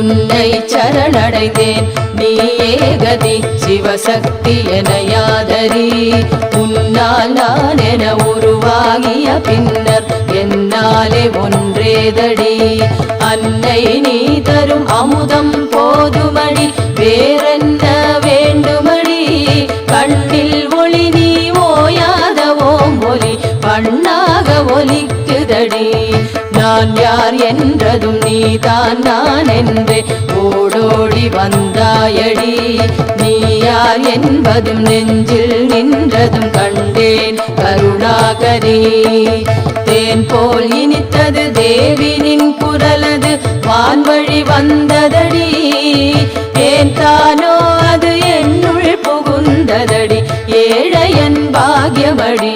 உன்னை சரணடைந்தேன் நீயே கதி சிவசக்தி என யாதரி உன்னால் நான் என உருவாகிய பின்னர் என்னாலே ஒன்றேதடி அன்னை நீ தரும் அமுதம் போதுமடி வேறென்ன வேண்டுமடி கண்ணில் ஒளி நீ ஓயாத ஓம் ஒலி பண்ணாக ஒலிக்குதடி நான் யார் என்றதும் நீதான் நான் என்றே ஓடோடி வந்தாயடி நீ யார் என்பதும் நெஞ்சில் நின்றதும் கண்டேன் கருணாகரி தேன் போல் இனித்தது தேவினின் குரலது வான்வழி வந்ததடி ஏன் தானோ அது என்னுள் புகுந்ததடி ஏழையன் பாக்யமடி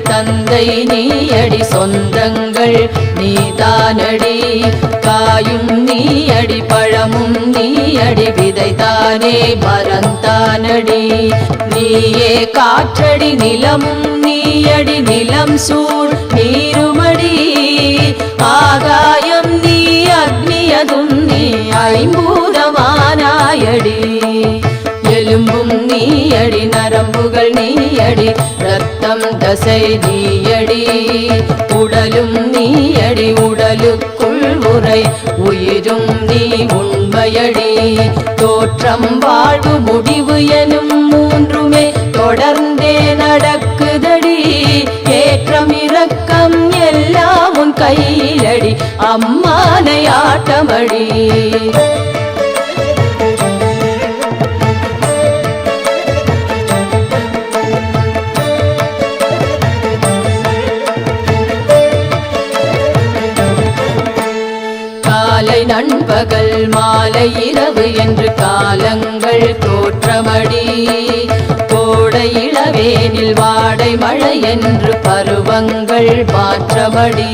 தந்தை நீயடி சொந்தங்கள் நீதானடி காயும் நீயடி பழமும் நீயடி விதைதானே மரந்தானடி நீயே காற்றடி நிலமும் நீயடி நிலம் சூழ் நீருமடி ஆகாயம் நீ அக்னியதும் நீ ஐம்பூதமானாயடி எலும்பும் நீயடி நரம்புகள் நீயடி ரத்தம் தசை நீயடி உடலும் நீயடி உடலுக்குள் உரை உயிரும் நீ உண்மையடி தோற்றம் வாழ்வு முடிவு எனும் மூன்றுமே தொடர்ந்தே நடக்குதடி ஏற்றம் இரக்கம் எல்லாம் உன் கையிலடி அம்மானை ஆட்டமடி நண்பகல் மாலை இரவு என்று காலங்கள் தோற்றமடி கோடை இளவேனில் வாடை மழை என்று பருவங்கள் மாற்றமடி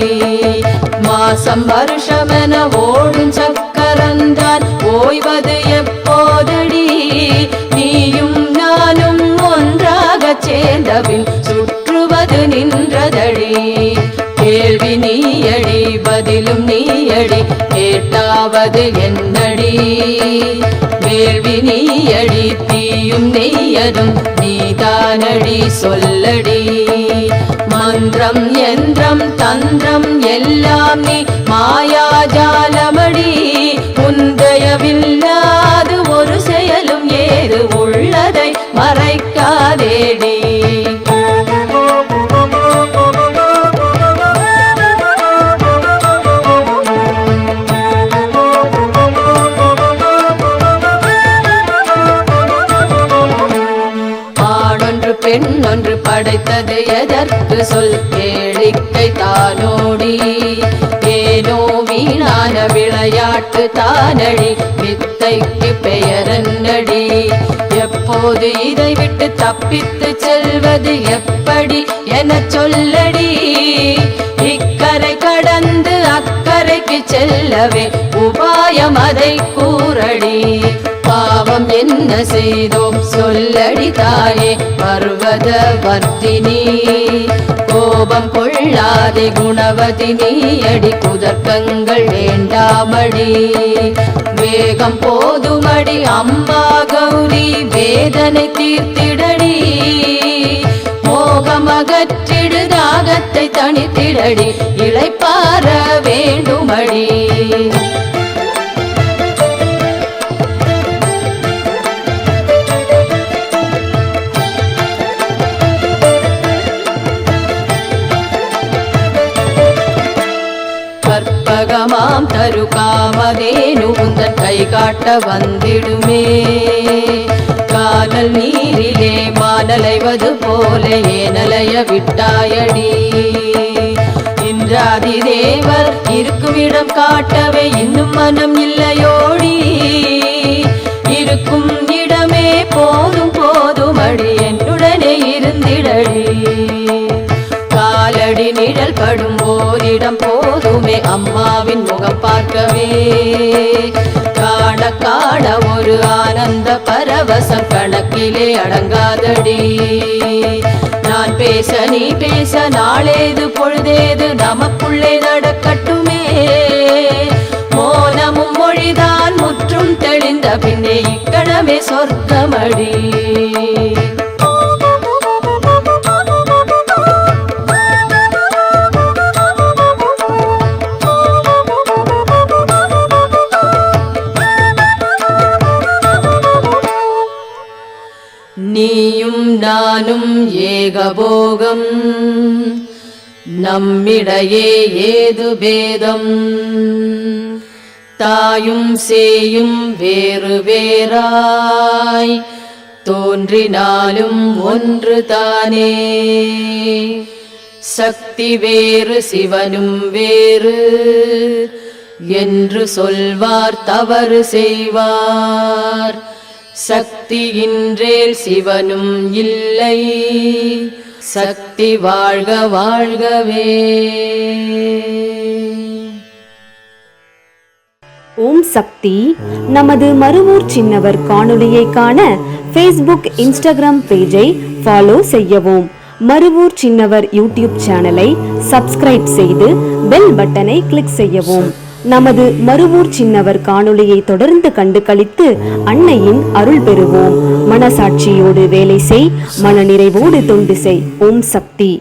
மாசம் வருஷமென ஓடும் சக்கரந்தான் ஓய்வது எப்போதடி நீயும் நானும் ஒன்றாக சேர்ந்தபின் சுற்றுவது நின்றதடி கேள்வி நீயடி பதிலும் நீயடி கேட்டாவது என்னடி வேள்வி நீயடி தீயும் நெய்யதும் நீதானடி சொல்லடி மந்திரம் யந்திரம் தந்திரம் எல்லாம் நீ மாயாஜாலமடி உந்தயவில்லாது ஒரு செயலும் ஏது உள்ளதை மறைக்காதேடி பெண்ணொன்று படைத்தது எதற்கு சொல் கேளிக்கை தானோடி ஏனோ வீணான விளையாட்டு தானடி வித்தைக்கு பெயரன்னடி எப்போது இதை விட்டு தப்பித்து செல்வது எப்படி என சொல்லடி இக்கரை கடந்து அக்கரைக்கு செல்லவே உபாயம் அதை கூறடி பாவம் என்ன செய்தோம் சொல்லடி தாயே பர்வத வர்த்தினி கோபம் கொள்ளாதே குணவதி நீயடி குதர்க்கங்கள் வேண்டாமடி வேகம் போதுமடி அம்மா கௌரி வேதனை தீர்த்திடடி மோகமகற்றிடு தாகத்தை தணித்திடடி இளைப்பார வேண்டுமடி கற்பகமாம் தரு காமதேனு உந்தன் கை காட்ட வந்திடுமே கானல் நீரிலே மானலைவது போல ஏனலைய விட்டாயடி இன்றாதி தேவர் இருக்குமிடம் காட்டவே இன்னும் மனம் இல்லையோடி இருக்கும் இடமே போதும் போதும் அடி என்னுடனே இருந்திடடி காலடி நிழல் படும் ஓரிடம் போதுமே அம்மாவின் முகம் பார்க்கவே வாயிலே அடங்காதடி. நான் பேச நீ பேச நாளேது பொழுதேது நமக்குள்ளே நடக்கட்டுமே. மோனமும் மொழிதான் முற்றும் தெளிந்த பின்னே இக்கணமே சொர்க்கமடி. நீயும் நானும் ஏகபோகம், நம்மிடையே ஏது பேதம். தாயும் சேயும் வேறு வேறாய் தோன்றினாலும் ஒன்று தானே. சக்தி வேறு சிவனும் வேறு என்று சொல்வார் தவறு செய்வார். சக்தியின்றேல் சிவனும் இல்லை, சக்தி வாழ்க வாழ்கவே. ஓம் சக்தி. நமது மருவூர் சின்னவர் காணொளியை காண Facebook, Instagram பேஜை ஃபாலோ செய்யவும். மருவூர் சின்னவர் யூடியூப் சேனலை சப்ஸ்கிரைப் செய்து பெல் பட்டனை கிளிக் செய்யவும். நமது மருவூர் சின்னவர் காணொளியை தொடர்ந்து கண்டு களித்து அன்னையின் அருள் பெறுவோம். மனசாட்சியோடு வேலை செய், மனநிறைவோடு தொண்டு செய். ஓம் சக்தி.